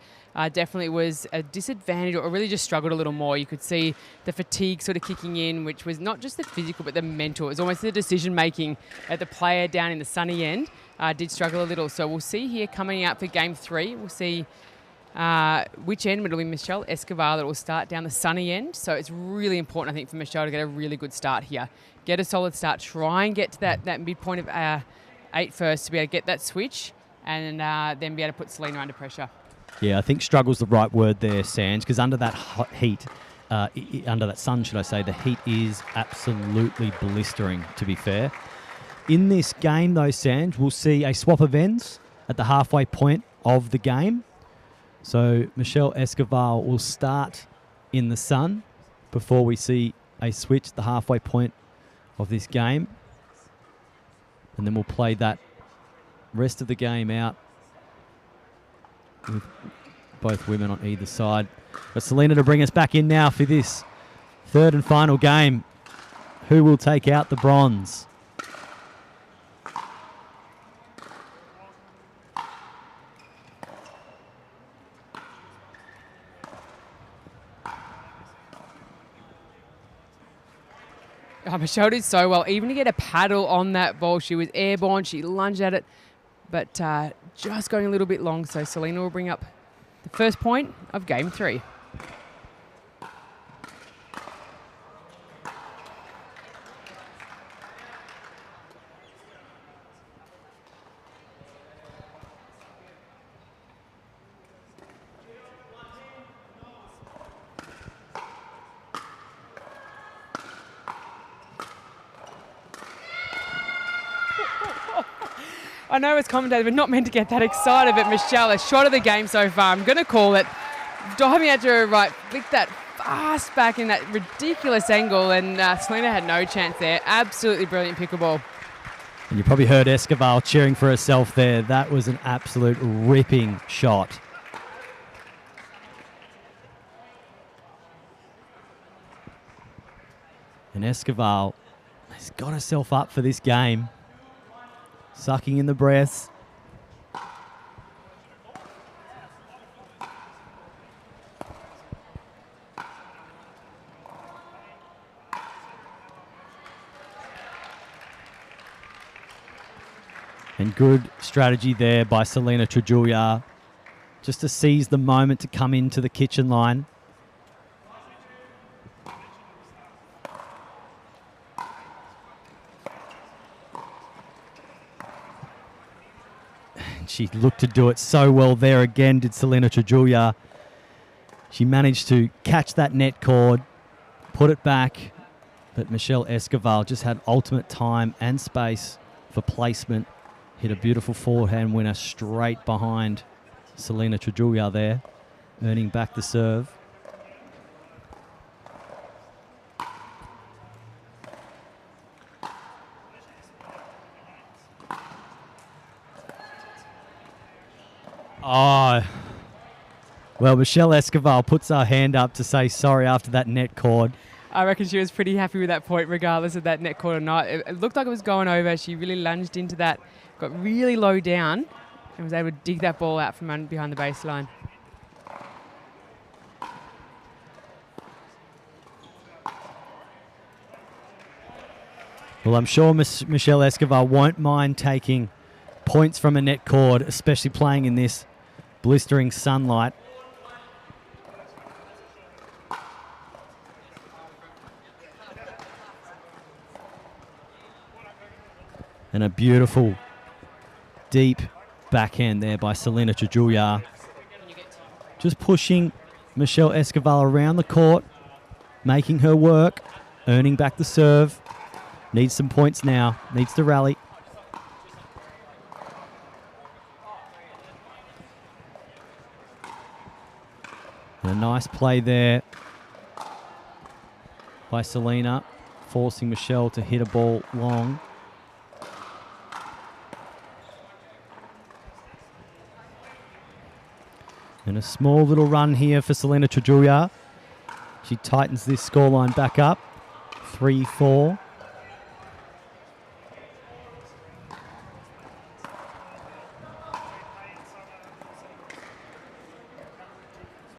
definitely was a disadvantage or really just struggled a little more. You could see the fatigue sort of kicking in, which was not just the physical but the mental. It was almost the decision-making at the player down in the sunny end did struggle a little. So we'll see here coming out for game 3. We'll see which end. It'll be Michelle Escobar that will start down the sunny end. So it's really important, I think, for Michelle to get a really good start here. Get a solid start. Try and get to that midpoint of 8 first to be able to get that switch and then be able to put Selena under pressure. Yeah, I think struggle's the right word there, Sanj, because under that hot heat, under that sun, should I say, the heat is absolutely blistering, to be fair. In this game, though, Sanj, we'll see a swap of ends at the halfway point of the game. So Michelle Escobar will start in the sun before we see a switch at the halfway point of this game. And then we'll play that rest of the game out with both women on either side. But Selena to bring us back in now for this third and final game. Who will take out the bronze? Michelle did so well. Even to get a paddle on that ball, she was airborne. She lunged at it, but just going a little bit long. So Selena will bring up the first point of game 3. I know as commentator, we're not meant to get that excited, but Michelle, a shot of the game so far. I'm going to call it. Diving out to her right, flicked that fast back in that ridiculous angle, and Selena had no chance there. Absolutely brilliant pickleball. And you probably heard Escobar cheering for herself there. That was an absolute ripping shot. And Escobar has got herself up for this game. Sucking in the breaths. And good strategy there by Selena Trujillo, just to seize the moment to come into the kitchen line. She looked to do it so well there again, did Selena Trujillo. She managed to catch that net cord, put it back, but Michelle Escobar just had ultimate time and space for placement. Hit a beautiful forehand winner straight behind Selena Trujillo there, earning back the serve. Oh, well, Michelle Escobar puts her hand up to say sorry after that net cord. I reckon she was pretty happy with that point, regardless of that net cord or not. It looked like it was going over. She really lunged into that, got really low down, and was able to dig that ball out from behind the baseline. Well, I'm sure Michelle Escobar won't mind taking points from a net cord, especially playing in this blistering sunlight. And a beautiful, deep backhand there by Selena Trujillo. Just pushing Michelle Escobar around the court, making her work, earning back the serve. Needs some points now, needs to rally. And a nice play there by Selena, forcing Michelle to hit a ball long. And a small little run here for Selena Trajulia. She tightens this scoreline back up. 3-4.